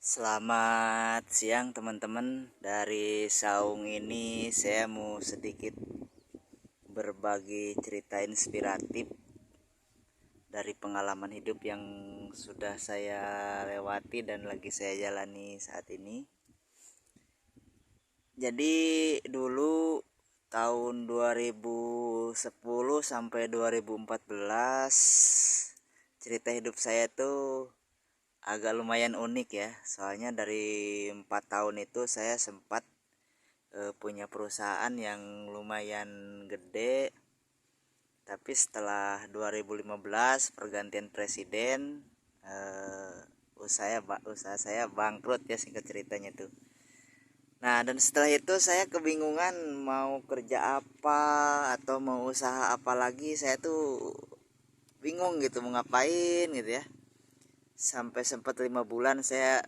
Selamat siang teman-teman. Dari saung ini saya mau sedikit berbagi cerita inspiratif dari pengalaman hidup yang sudah saya lewati dan lagi saya jalani saat ini. Jadi dulu tahun 2010 sampai 2014 cerita hidup saya tuh agak lumayan unik ya. Soalnya dari 4 tahun itu saya sempat punya perusahaan yang lumayan gede, tapi setelah 2015 pergantian presiden, usaha saya bangkrut ya, singkat ceritanya tuh. Nah, dan setelah itu saya kebingungan mau kerja apa atau mau usaha apa lagi. Saya tuh bingung gitu mau ngapain gitu ya. Sampai sempat 5 bulan saya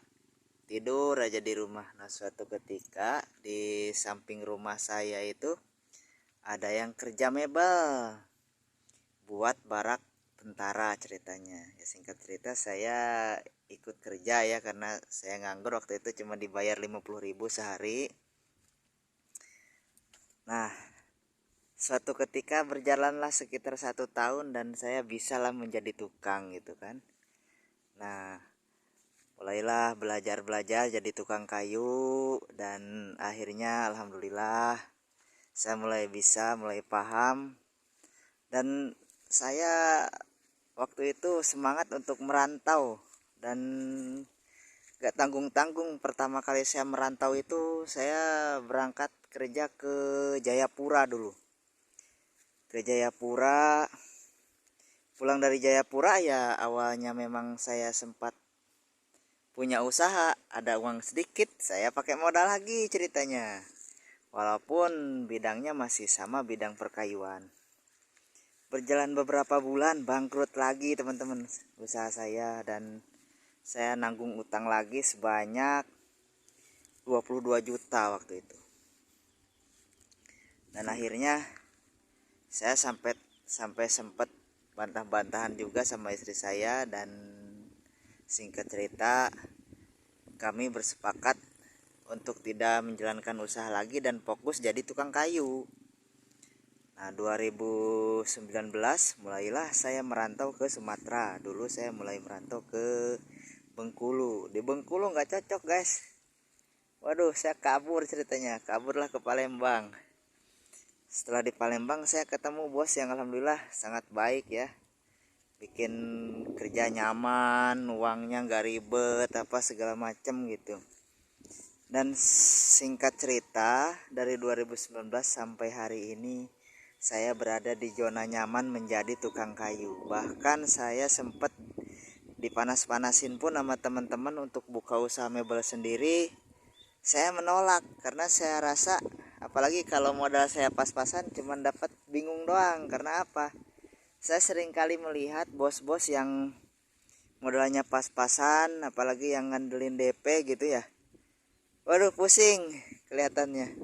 tidur aja di rumah. Nah, suatu ketika di samping rumah saya itu ada yang kerja mebel buat barak tentara ceritanya. Ya, singkat cerita saya ikut kerja ya, karena saya nganggur waktu itu, cuma dibayar 50.000 sehari. Nah, suatu ketika berjalanlah sekitar 1 tahun dan saya bisalah menjadi tukang gitu kan. Nah, mulailah belajar jadi tukang kayu, dan akhirnya alhamdulillah saya mulai paham. Dan saya waktu itu semangat untuk merantau, dan gak tanggung-tanggung. Pertama kali saya merantau itu saya berangkat kerja ke Jayapura dulu. Ke Jayapura, pulang dari Jayapura ya awalnya memang saya sempat punya usaha, ada uang sedikit, saya pakai modal lagi ceritanya. Walaupun bidangnya masih sama, bidang perkayuan. Berjalan beberapa bulan bangkrut lagi teman-teman usaha saya, dan saya nanggung utang lagi sebanyak 22 juta waktu itu. Dan akhirnya saya sampai sempat bantah-bantahan juga sama istri saya, dan singkat cerita kami bersepakat untuk tidak menjalankan usaha lagi dan fokus jadi tukang kayu. Nah, 2019 mulailah saya merantau ke Sumatera. Dulu saya mulai merantau ke Bengkulu. Di Bengkulu nggak cocok guys. Waduh, saya kabur ceritanya. Kaburlah ke Palembang. Setelah di Palembang saya ketemu bos yang alhamdulillah sangat baik ya. Bikin kerja nyaman, uangnya nggak ribet apa segala macem gitu. Dan singkat cerita, dari 2019 sampai hari ini saya berada di zona nyaman menjadi tukang kayu. Bahkan saya sempat dipanas-panasin pun sama teman-teman untuk buka usaha mebel sendiri. Saya menolak karena saya rasa, apalagi kalau modal saya pas-pasan, cuman dapat bingung doang. Karena apa? Saya sering kali melihat bos-bos yang modalnya pas-pasan, apalagi yang ngandelin DP gitu ya. Waduh, pusing kelihatannya.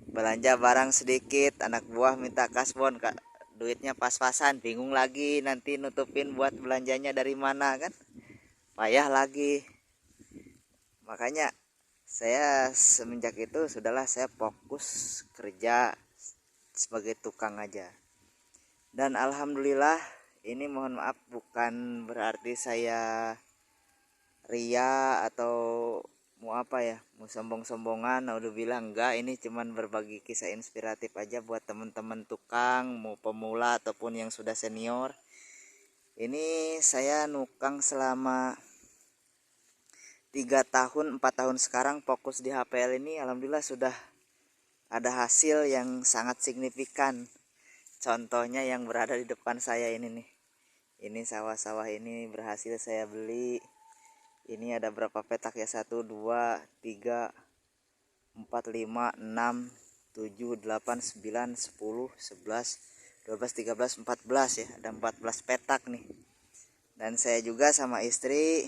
Belanja barang sedikit, anak buah minta kasbon, Kak. Duitnya pas-pasan, bingung lagi nanti nutupin buat belanjanya dari mana kan. Payah lagi. Makanya saya semenjak itu sudahlah, saya fokus kerja sebagai tukang aja. Dan alhamdulillah, ini mohon maaf bukan berarti saya ria atau mau apa ya, mau sombong-sombongan. Nah, udah bilang enggak, ini cuman berbagi kisah inspiratif aja buat teman-teman tukang, mau pemula ataupun yang sudah senior. Ini saya nukang selama 3 tahun 4 tahun sekarang, fokus di HPL ini. Alhamdulillah sudah ada hasil yang sangat signifikan. Contohnya yang berada di depan saya ini nih. Ini sawah-sawah ini berhasil saya beli. Ini ada berapa petak ya? 1, 2, 3, 4, 5, 6, 7, 8, 9, 10, 11, 12, 13, 14 ya. Ada 14 petak nih. Dan saya juga sama istri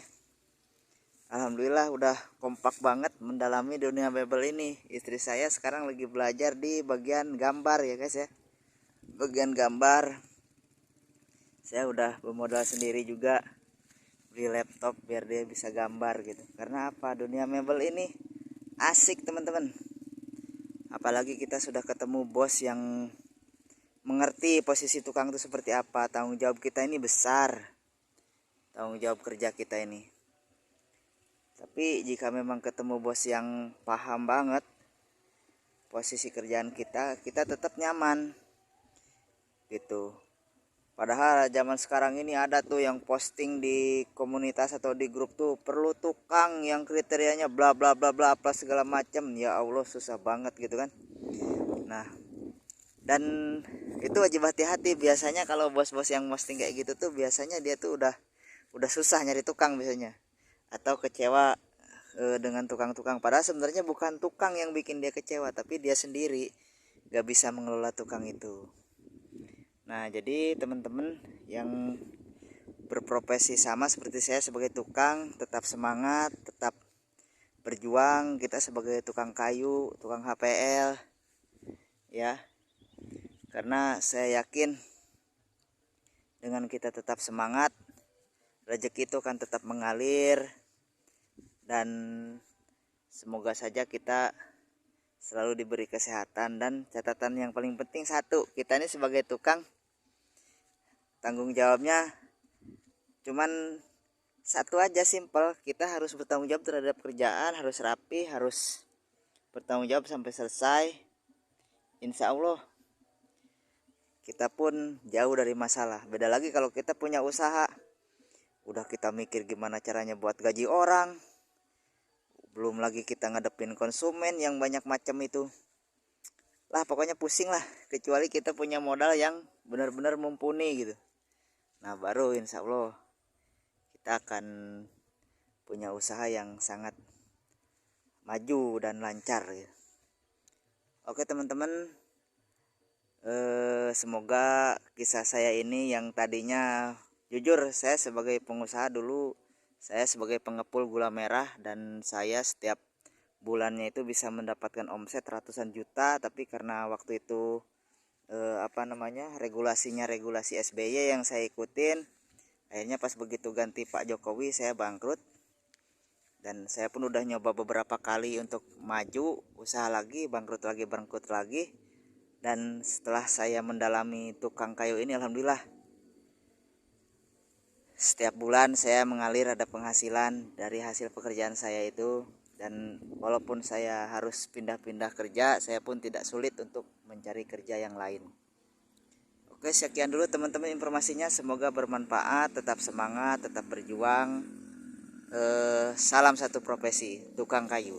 alhamdulillah udah kompak banget mendalami dunia mebel ini. Istri saya sekarang lagi belajar di bagian gambar ya guys ya. Bagian gambar. Saya udah bermodal sendiri juga. beli laptop biar dia bisa gambar gitu. Karena apa, dunia mebel ini asik teman-teman, apalagi kita sudah ketemu bos yang mengerti posisi tukang itu seperti apa. Tanggung jawab kita ini besar, tanggung jawab kerja kita ini. Tapi jika memang ketemu bos yang paham banget posisi kerjaan kita, kita tetap nyaman gitu. Padahal zaman sekarang ini ada tuh yang posting di komunitas atau di grup tuh, perlu tukang yang kriterianya bla bla bla bla apa segala macam. Ya Allah, susah banget gitu kan. Nah, dan itu wajib hati-hati. Biasanya kalau bos-bos yang posting kayak gitu tuh biasanya dia tuh udah susah nyari tukang biasanya, atau kecewa dengan tukang-tukang. Padahal sebenarnya bukan tukang yang bikin dia kecewa, tapi dia sendiri gak bisa mengelola tukang itu. Nah, jadi teman-teman yang berprofesi sama seperti saya sebagai tukang, tetap semangat, tetap berjuang. Kita sebagai tukang kayu, tukang HPL ya. Karena saya yakin dengan kita tetap semangat, rezeki itu akan tetap mengalir, dan semoga saja kita selalu diberi kesehatan. Dan catatan yang paling penting satu, kita ini sebagai tukang tanggung jawabnya cuman satu aja, simpel. Kita harus bertanggung jawab terhadap kerjaan, harus rapi, harus bertanggung jawab sampai selesai. Insya Allah kita pun jauh dari masalah. Beda lagi kalau kita punya usaha, udah kita mikir gimana caranya buat gaji orang, belum lagi kita ngadepin konsumen yang banyak macam itu. Lah pokoknya pusing lah, kecuali kita punya modal yang benar-benar mumpuni gitu. Nah baru insya Allah kita akan punya usaha yang sangat maju dan lancar gitu. Oke teman-teman, semoga kisah saya ini yang tadinya, jujur saya sebagai pengusaha dulu, saya sebagai pengepul gula merah, dan saya setiap bulannya itu bisa mendapatkan omset ratusan juta. Tapi karena waktu itu regulasinya regulasi SBY yang saya ikutin, akhirnya pas begitu ganti Pak Jokowi saya bangkrut. Dan saya pun udah nyoba beberapa kali untuk maju usaha lagi, bangkrut lagi. Dan setelah saya mendalami tukang kayu ini, alhamdulillah setiap bulan saya mengalir ada penghasilan dari hasil pekerjaan saya itu. Dan walaupun saya harus pindah-pindah kerja, saya pun tidak sulit untuk mencari kerja yang lain. Oke, sekian dulu teman-teman informasinya, semoga bermanfaat. Tetap semangat, tetap berjuang. Salam satu profesi, tukang kayu.